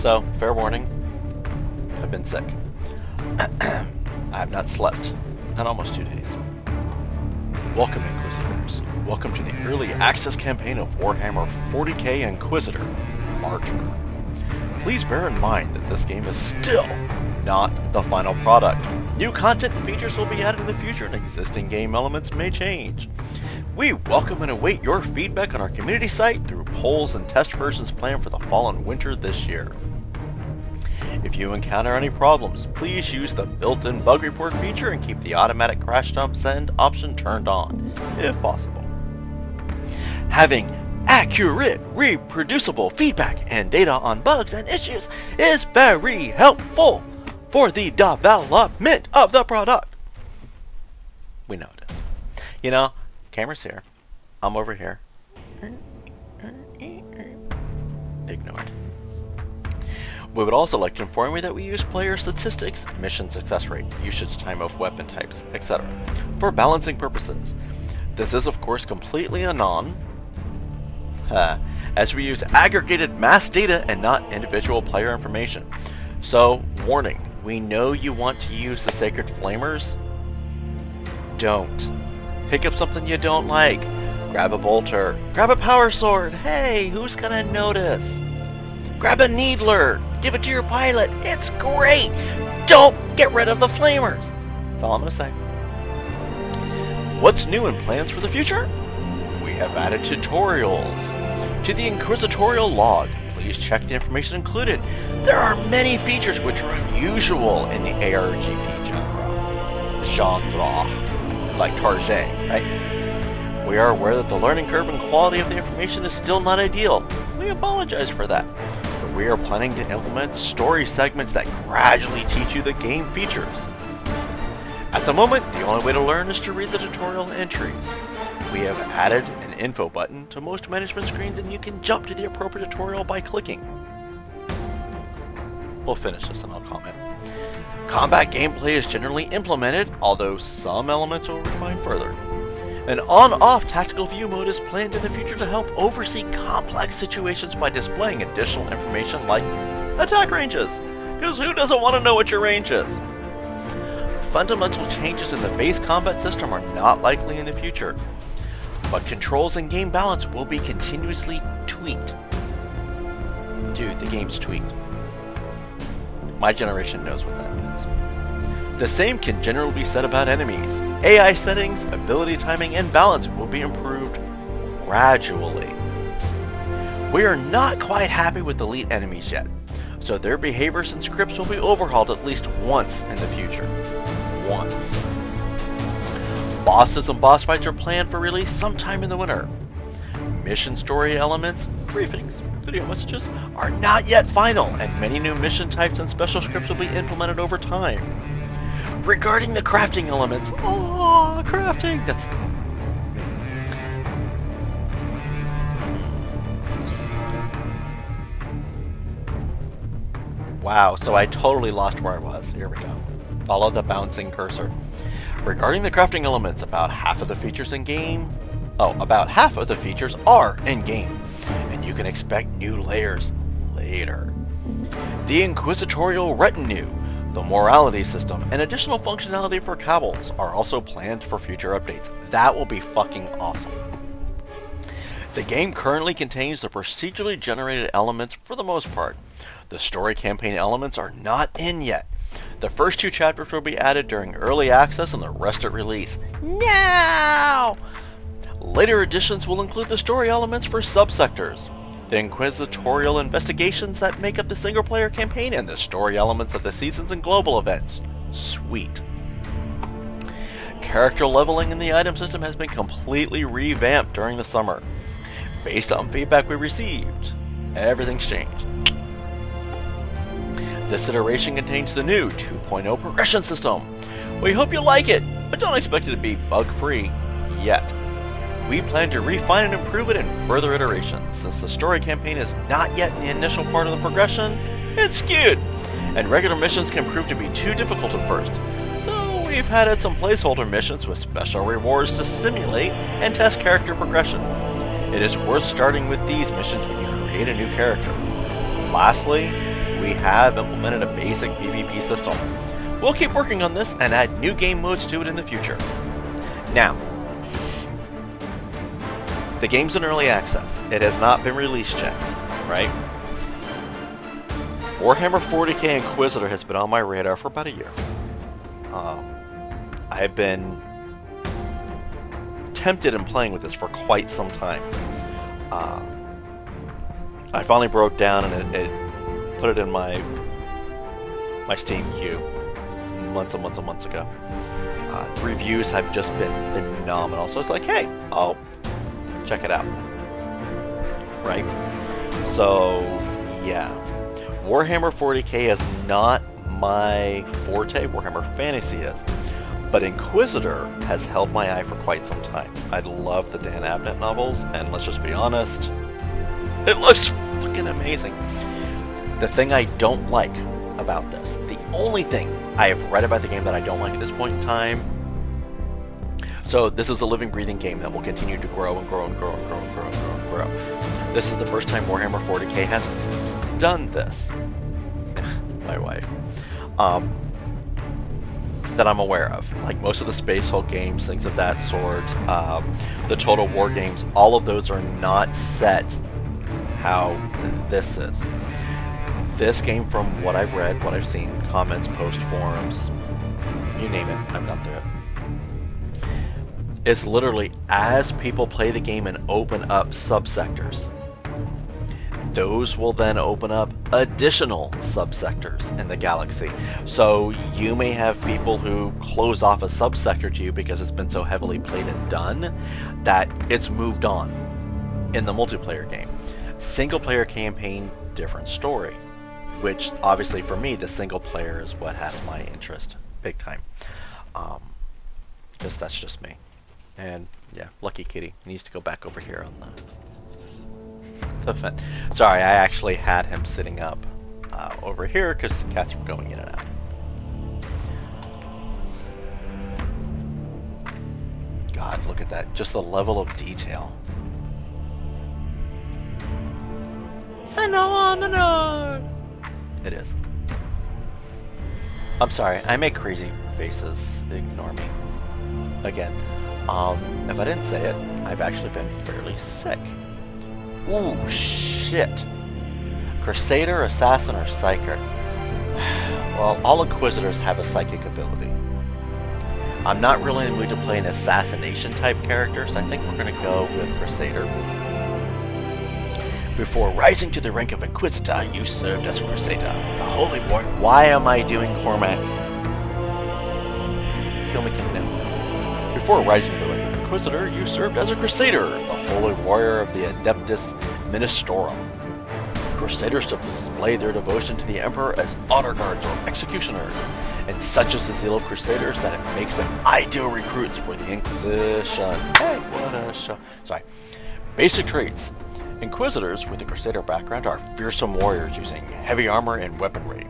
So, fair warning, I've been sick. I have not slept in almost 2 days. Welcome, Inquisitors. Welcome to the early access campaign of Warhammer 40k Inquisitor Martyr. Please bear in mind that this game is still not the final product. New content and features will be added in the future and existing game elements may change. We welcome and await your feedback on our community site through polls and test versions planned for the fall and winter this year. If you encounter any problems, please use the built-in bug report feature and keep the automatic crash dump send option turned on, if possible. Having accurate, reproducible feedback and data on bugs and issues is very helpful for the development of the product. We know it is. You know, camera's here. I'm over here. Ignore it. We would also like to inform you that we use player statistics, mission success rate, usage time of weapon types, etc. for balancing purposes. This is of course completely anon, as we use aggregated mass data and not individual player information. So, warning, we know you want to use the Sacred Flamers. Don't. Pick up something you don't like. Grab a bolter. Grab a power sword. Hey, who's gonna notice? Grab a needler. Give it to your pilot. It's great. Don't get rid of the flamers. That's all I'm gonna say. What's new and plans for the future? We have added tutorials to the Inquisitorial log. Please check the information included. There are many features which are unusual in the ARGP genre, like Target, right? We are aware that the learning curve and quality of the information is still not ideal. We apologize for that. But we are planning to implement story segments that gradually teach you the game features. At the moment, the only way to learn is to read the tutorial entries. We have added an info button to most management screens and you can jump to the appropriate tutorial by clicking. We'll finish this and I'll comment. Combat gameplay is generally implemented, although some elements will refine further. An on-off tactical view mode is planned in the future to help oversee complex situations by displaying additional information like attack ranges, because who doesn't want to know what your range is? Fundamental changes in the base combat system are not likely in the future, but controls and game balance will be continuously tweaked. Dude, the game's tweaked. My generation knows what that means. The same can generally be said about enemies. AI settings, ability timing, and balance will be improved gradually. We are not quite happy with elite enemies yet, so their behaviors and scripts will be overhauled at least once in the future. Once. Bosses and boss fights are planned for release sometime in the winter. Mission story elements, briefings, video messages are not yet final, and many new mission types and special scripts will be implemented over time. Regarding the crafting elements, crafting, wow, so I totally lost where I was. Here we go. Follow the bouncing cursor. Regarding the crafting elements, about half of the features are in-game, and you can expect new layers later. The Inquisitorial Retinue, the morality system, and additional functionality for cabals are also planned for future updates. That will be fucking awesome. The game currently contains the procedurally generated elements for the most part. The story campaign elements are not in yet. The first 2 chapters will be added during early access and the rest at release. Now! Later editions will include the story elements for subsectors, the inquisitorial investigations that make up the single-player campaign, and the story elements of the seasons and global events. Sweet. Character leveling in the item system has been completely revamped during the summer. Based on feedback we received, everything's changed. This iteration contains the new 2.0 progression system. We hope you like it, but don't expect it to be bug-free yet. We plan to refine and improve it in further iterations. Since the story campaign is not yet in the initial part of the progression, it's skewed, and regular missions can prove to be too difficult at first. So we've added some placeholder missions with special rewards to simulate and test character progression. It is worth starting with these missions when you create a new character. Lastly, we have implemented a basic PvP system. We'll keep working on this and add new game modes to it in the future. Now, the game's in early access. It has not been released yet, right? Warhammer 40k Inquisitor has been on my radar for about a year. I've been tempted in playing with this for quite some time. I finally broke down and it put it in my Steam queue months ago. Reviews have just been phenomenal, so it's like, hey, I'll check it out. Right? So, yeah. Warhammer 40k is not my forte, Warhammer Fantasy is. But Inquisitor has held my eye for quite some time. I love the Dan Abnett novels, and let's just be honest, it looks fucking amazing. The thing I don't like about this, the only thing I have read about the game that I don't like at this point in time, so this is a living, breathing game that will continue to grow and grow and grow and grow and grow and grow and grow. This is the first time Warhammer 40k has done this. My wife. That I'm aware of. Like most of the Space Hulk games, things of that sort, the Total War games, all of those are not set how this is. This game, from what I've read, what I've seen, comments, post, forums, you name it, I've gone through it. It's literally as people play the game and open up subsectors, those will then open up additional subsectors in the galaxy. So you may have people who close off a subsector to you because it's been so heavily played and done that it's moved on in the multiplayer game. Single player campaign, different story. Which obviously for me, the single player is what has my interest big time. Because that's just me. And yeah, Lucky Kitty needs to go back over here on the vent. Sorry, I actually had him sitting up over here because the cats were going in and out. God, look at that. Just the level of detail. Phenomenal! It is. I'm sorry, I make crazy faces. Ignore me. Again, if I didn't say it, I've actually been fairly sick. Ooh, shit. Crusader, Assassin, or Psyker? Well, all Inquisitors have a psychic ability. I'm not really in the mood to play an assassination type character, so I think we're going to go with Crusader. Before rising to the rank of Inquisitor, you served as Crusader. The Holy Boy. Why am I doing Cormac? Kill me, kill me now. Before rising to the rank of Inquisitor, you served as a Crusader, the Holy Warrior of the Adeptus Ministorum. Crusaders display their devotion to the Emperor as honor guards or executioners, and such is the zeal of Crusaders that it makes them ideal recruits for the Inquisition. Hey, what a show. Sorry. Basic traits. Inquisitors with a Crusader background are fearsome warriors using heavy armor and weaponry.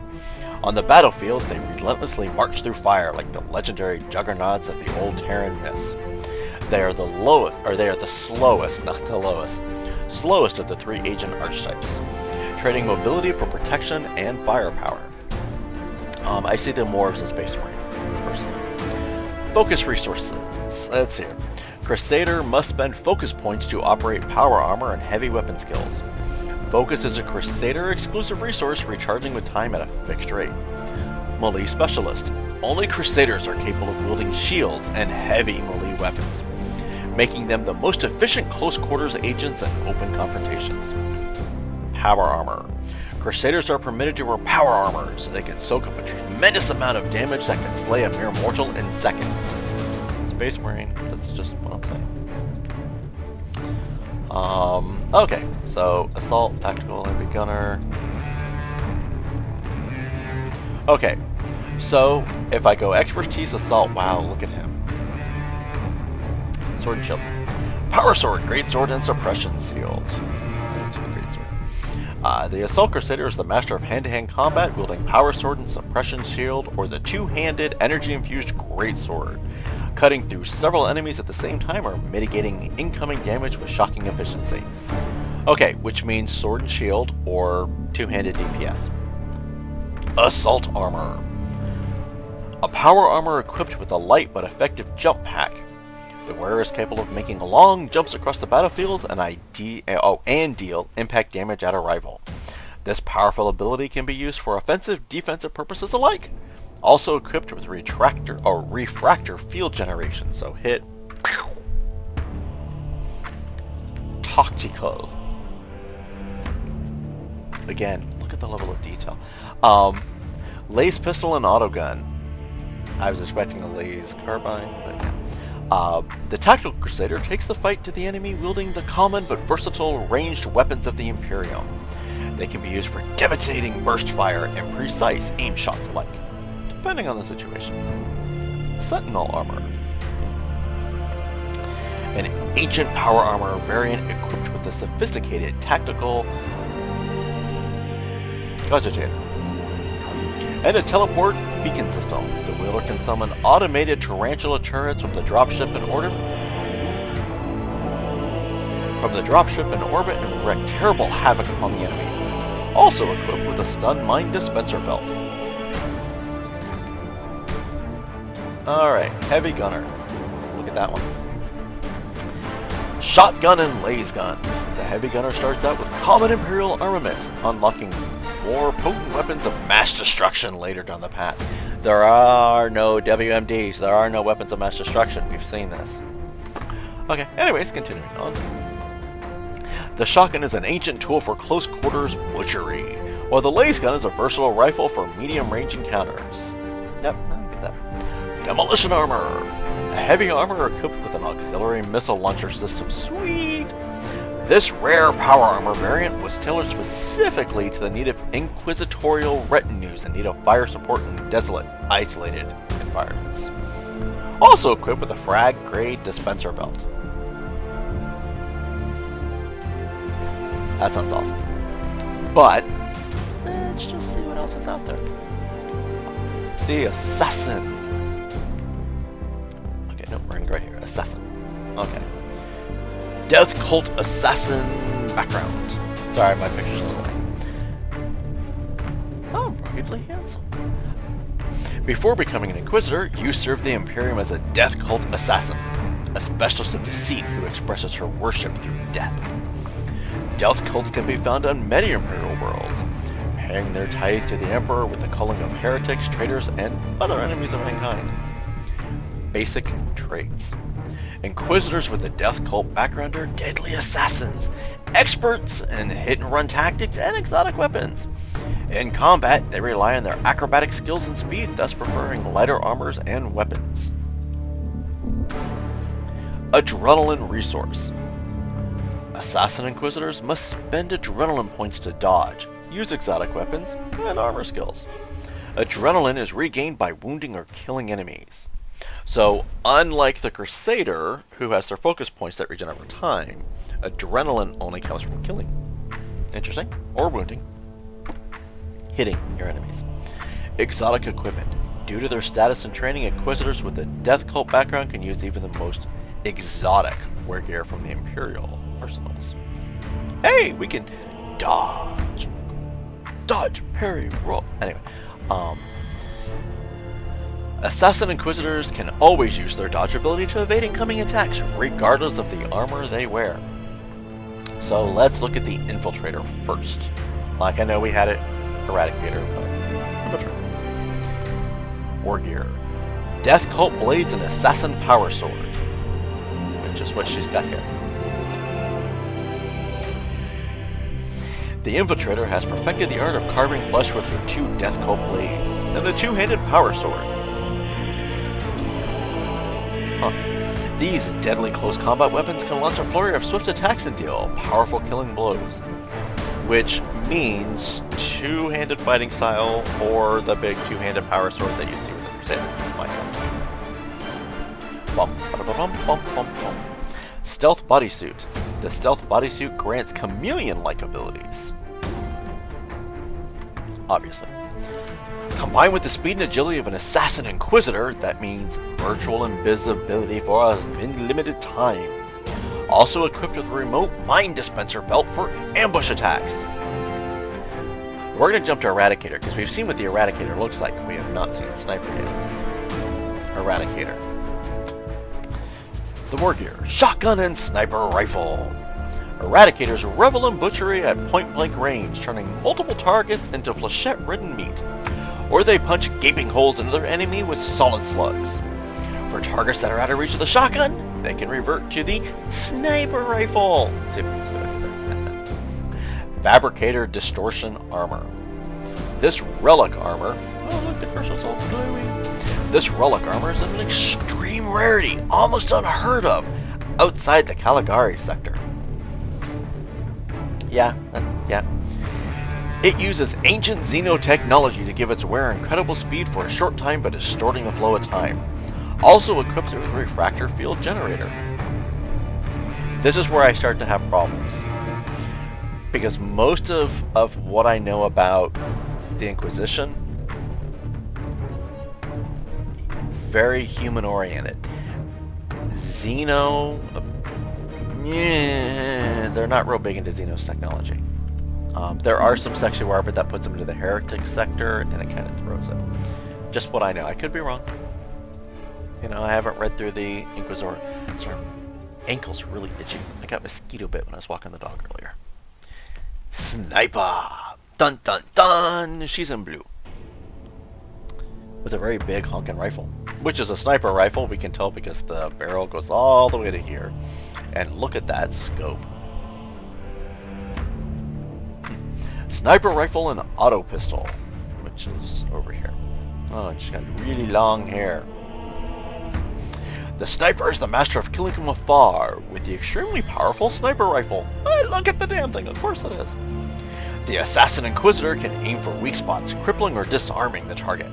On the battlefield, they relentlessly march through fire like the legendary juggernauts of the old Terran myths. They are the slowest, not the lowest, slowest of the three agent archetypes, trading mobility for protection and firepower. I see them more as a Space Marine, personally. Focus resources. Let's see. Crusader must spend focus points to operate power armor and heavy weapon skills. Focus is a Crusader exclusive resource recharging with time at a fixed rate. Melee Specialist. Only Crusaders are capable of wielding shields and heavy melee weapons, making them the most efficient close quarters agents in open confrontations. Power Armor. Crusaders are permitted to wear power armor so they can soak up a tremendous amount of damage that can slay a mere mortal in seconds. Space Marine, that's just what I'm saying. Okay, so Assault, Tactical, Heavy Gunner. Okay, so if I go Expertise, Assault, wow, look at him. Sword and Shield. Power Sword, Great Sword, and Suppression Shield. The Assault Crusader is the master of hand-to-hand combat, wielding Power Sword and Suppression Shield, or the two-handed, energy-infused Great Sword, cutting through several enemies at the same time or mitigating incoming damage with shocking efficiency. Okay, which means Sword and Shield or two-handed DPS. Assault Armor. A power armor equipped with a light but effective jump pack. The wearer is capable of making long jumps across the battlefield and deal impact damage at arrival. This powerful ability can be used for offensive, defensive purposes alike. Also equipped with refractor field generation, so hit. Tactical. Again, look at the level of detail. Laser pistol and autogun. I was expecting a laser carbine, but yeah. The Tactical Crusader takes the fight to the enemy wielding the common but versatile ranged weapons of the Imperium. They can be used for devastating burst fire and precise aim shots alike, depending on the situation. Sentinel Armor. An ancient power armor variant equipped with a sophisticated tactical cogitator and a teleport beacon system. The wielder can summon automated tarantula turrets from the dropship in orbit and wreak terrible havoc upon the enemy. Also equipped with a stun mine dispenser belt. Alright, heavy gunner. Look at that one. Shotgun and laser gun. The heavy gunner starts out with common Imperial armament, unlocking more potent weapons of mass destruction later down the path. There are no WMDs, there are no weapons of mass destruction. We've seen this. Okay, anyways, continuing on. The shotgun is an ancient tool for close quarters butchery, while the laser gun is a versatile rifle for medium range encounters. Yep, I get that. Demolition armor. A heavy armor equipped with an auxiliary missile launcher system. Sweet! This rare power armor variant was tailored specifically to the need of inquisitorial retinues in need of fire support in desolate, isolated environments. Also equipped with a frag-grade dispenser belt. That sounds awesome. But, let's just see what else is out there. The Assassin. Okay, no, we're right here. Assassin. Okay. Death Cult Assassin background. Sorry, my picture's a little way. Oh, ruggedly handsome. Before becoming an Inquisitor, you served the Imperium as a Death Cult Assassin, a specialist of deceit who expresses her worship through death. Death cults can be found on many Imperial worlds, paying their tithe to the Emperor with the culling of heretics, traitors, and other enemies of mankind. Basic traits. Inquisitors with a death cult background are deadly assassins, experts in hit-and-run tactics and exotic weapons. In combat, they rely on their acrobatic skills and speed, thus preferring lighter armors and weapons. Adrenaline resource. Assassin Inquisitors must spend adrenaline points to dodge, use exotic weapons, and armor skills. Adrenaline is regained by wounding or killing enemies. So, unlike the Crusader, who has their focus points that regen over time, adrenaline only comes from killing. Interesting. Or wounding. Hitting your enemies. Exotic equipment. Due to their status and training, Inquisitors with a death cult background can use even the most exotic wear gear from the Imperial arsenals. Hey, we can dodge, parry, roll. Anyway, Assassin Inquisitors can always use their dodge ability to evade incoming attacks, regardless of the armor they wear. So let's look at the Infiltrator first. Like I know we had it, Eradicator, but Infiltrator. War gear. Death Cult Blades and Assassin Power Sword, which is what she's got here. The Infiltrator has perfected the art of carving flesh with her two Death Cult blades, and the two-handed Power Sword. These deadly close combat weapons can launch a flurry of swift attacks and deal powerful killing blows, which means two-handed fighting style or the big two-handed Power Sword that you see with the Crusader. Stealth Bodysuit. The Stealth Bodysuit grants chameleon-like abilities. Obviously. Combined with the speed and agility of an Assassin Inquisitor, that means virtual invisibility for a limited time. Also equipped with a remote mine dispenser belt for ambush attacks. We're going to jump to Eradicator, because we've seen what the Eradicator looks like. We have not seen Sniper yet. Eradicator. The war gear. Shotgun and sniper rifle. Eradicators revel in butchery at point-blank range, turning multiple targets into flechette-ridden meat. Or they punch gaping holes into their enemy with solid slugs. For targets that are out of reach of the shotgun, they can revert to the sniper rifle. Fabricator distortion armor. This relic armor... Oh, look, the cursor's all glowing. This relic armor is of an extreme rarity, almost unheard of, outside the Caligari sector. Yeah. It uses ancient Xeno technology to give its wearer incredible speed for a short time by distorting the flow of time. Also equips it with a refractor field generator. This is where I start to have problems. Because most of what I know about the Inquisition, very human-oriented. Xeno, yeah, they're not real big into Xeno's technology. There are some sections where that puts them into the heretic sector, and it kind of throws it. Just what I know. I could be wrong. You know, I haven't read through the Inquisitor. Sorry, ankle's really itchy. I got mosquito bit when I was walking the dog earlier. Sniper! Dun dun dun! She's in blue. With a very big honking rifle. Which is a sniper rifle, we can tell because the barrel goes all the way to here. And look at that scope. Sniper rifle and auto pistol, which is over here. Oh, she's got really long hair. The sniper is the master of killing from afar with the extremely powerful sniper rifle. Oh, look at the damn thing, of course it is. The assassin Inquisitor can aim for weak spots, crippling or disarming the target.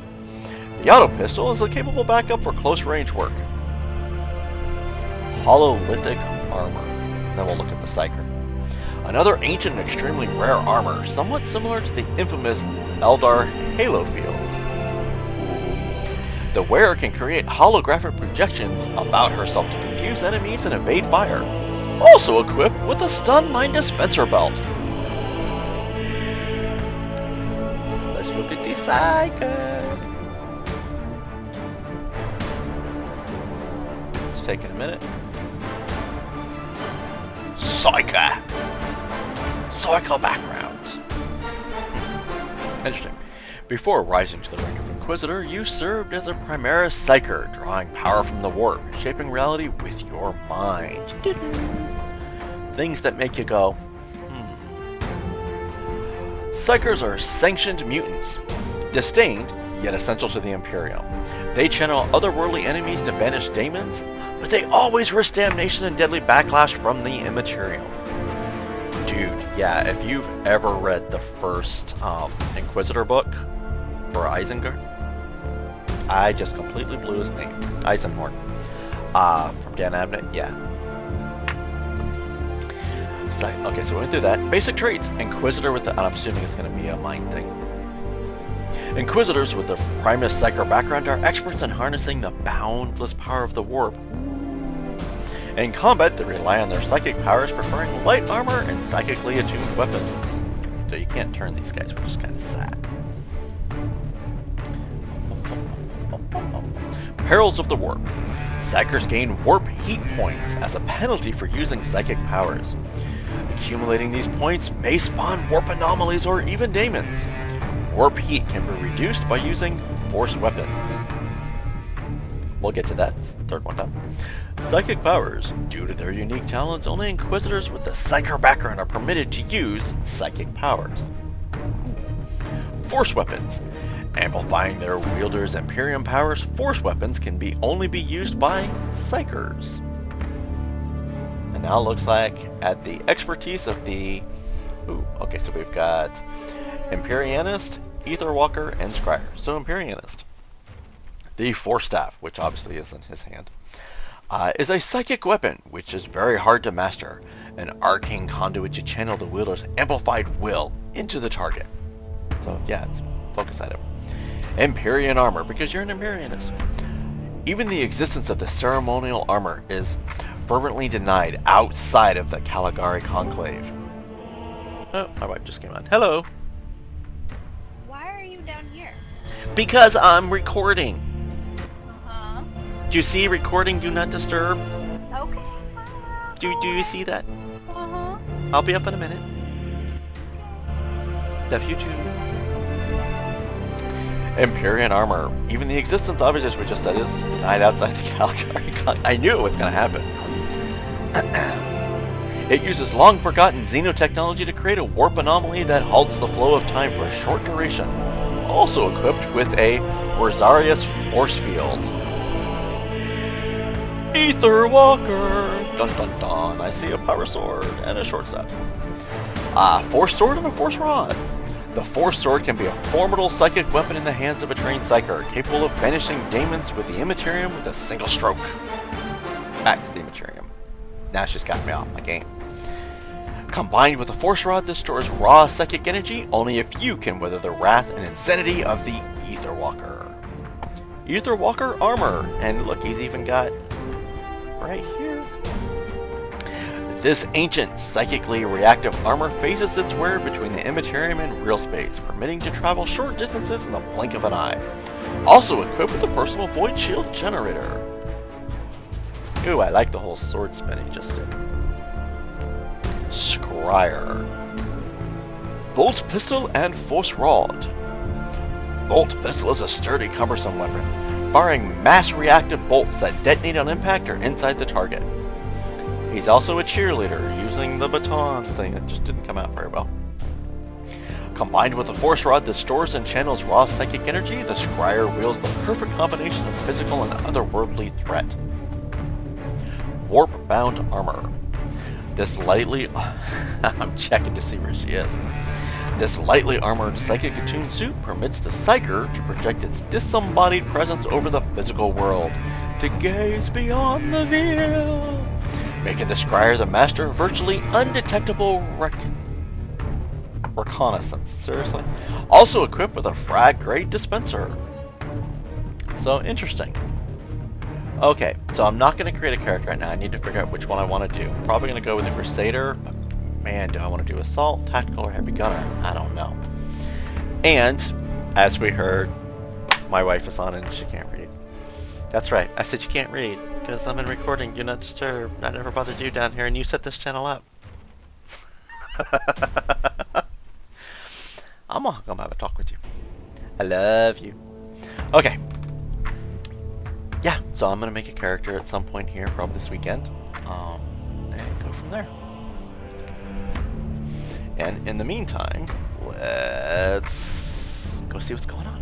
The auto pistol is a capable backup for close range work. Hololithic armor. Then we'll look at the Psyker. Another ancient and extremely rare armor, somewhat similar to the infamous Eldar Halo field. The wearer can create holographic projections about herself to confuse enemies and evade fire. Also equipped with a stun mine dispenser belt. Let's look at the Psyker. It's taking a minute. Psyker! Psyker background. Interesting. Before rising to the rank of Inquisitor, you served as a Primera Psyker, drawing power from the warp, shaping reality with your mind. Things that make you go, Psykers are sanctioned mutants, disdained, yet essential to the Imperium. They channel otherworldly enemies to banish daemons, but they always risk damnation and deadly backlash from the immaterial. Dude, yeah, if you've ever read the first Inquisitor book for Isengard, I just completely blew his name. Eisenhorn. From Dan Abnett, yeah. Okay, so we went through that. Basic traits. Inquisitor with the... I'm assuming it's going to be a mind thing. Inquisitors with the Primus Psyker background are experts in harnessing the boundless power of the warp. In combat, they rely on their psychic powers, preferring light armor and psychically attuned weapons. So you can't turn these guys, which is kind of sad. Perils of the warp. Psykers gain warp heat points as a penalty for using psychic powers. Accumulating these points may spawn warp anomalies or even daemons. Warp heat can be reduced by using force weapons. We'll get to that third one down. Psychic powers. Due to their unique talents, only Inquisitors with the Psyker background are permitted to use psychic powers. Force weapons. Amplifying their wielders' Imperium powers, force weapons can only be used by Psykers. And now it looks like at the expertise of the... Ooh, okay, so we've got Imperianist, Aetherwalker, and Scryer. So Imperianist. The Force Staff, which obviously is in his hand, is a psychic weapon, which is very hard to master. An arcane conduit to channel the wielder's amplified will into the target. So yeah, it's a focus item. Empyrean armor, because you're an Imperianist. Even the existence of the ceremonial armor is fervently denied outside of the Caligari Conclave. Oh, my wife just came on. Hello! Because I'm recording. Uh-huh. Do you see recording do not disturb? Okay. Do you see that? Uh-huh. I'll be up in a minute. Love you too. Empyrean armor. Even the existence of it, as we just said, is denied outside the Calgary. I knew it was going to happen. It uses long-forgotten xenotechnology to create a warp anomaly that halts the flow of time for a short duration. Also equipped with a Rosarius force field. Ether Walker! Dun dun dun, I see a power sword and a short staff. Force sword and a force rod. The force sword can be a formidable psychic weapon in the hands of a trained psyker, capable of banishing demons with the Immaterium with a single stroke. Back to the Immaterium. Now she's got me off my game. Combined with a force rod, this stores raw psychic energy. Only if you can weather the wrath and insanity of the Ether Walker. Ether Walker armor. And look, he's even got right here. This ancient, psychically reactive armor phases its wear between the Immaterium and real space, permitting to travel short distances in the blink of an eye. Also equipped with a personal void shield generator. Ooh, I like the whole sword spin he just did. Scryer. Bolt pistol and force rod. Bolt pistol is a sturdy, cumbersome weapon, firing mass reactive bolts that detonate on impact or inside the target. He's also a cheerleader, using the baton thing that just didn't come out very well. Combined with a force rod that stores and channels raw psychic energy, the Scryer wields the perfect combination of physical and otherworldly threat. Warp-bound armor. This lightly... I'm checking to see where she is. This lightly armored psychic attuned suit permits the Psyker to project its disembodied presence over the physical world, to gaze beyond the veil, making the Scryer the master of virtually undetectable reconnaissance. Seriously? Also equipped with a frag-grade dispenser. So, interesting. Okay, so I'm not going to create a character right now. I need to figure out which one I want to do. Probably going to go with the Crusader. But man, do I want to do Assault, Tactical, or Heavy Gunner? I don't know. And, as we heard, my wife is on and she can't read. That's right, I said you can't read, because I'm in recording, do not disturb. I never bothered you down here, and you set this channel up. I'm gonna come have a talk with you. I love you. Okay. Yeah, so I'm gonna make a character at some point here, probably this weekend, and go from there. And in the meantime, let's go see what's going on.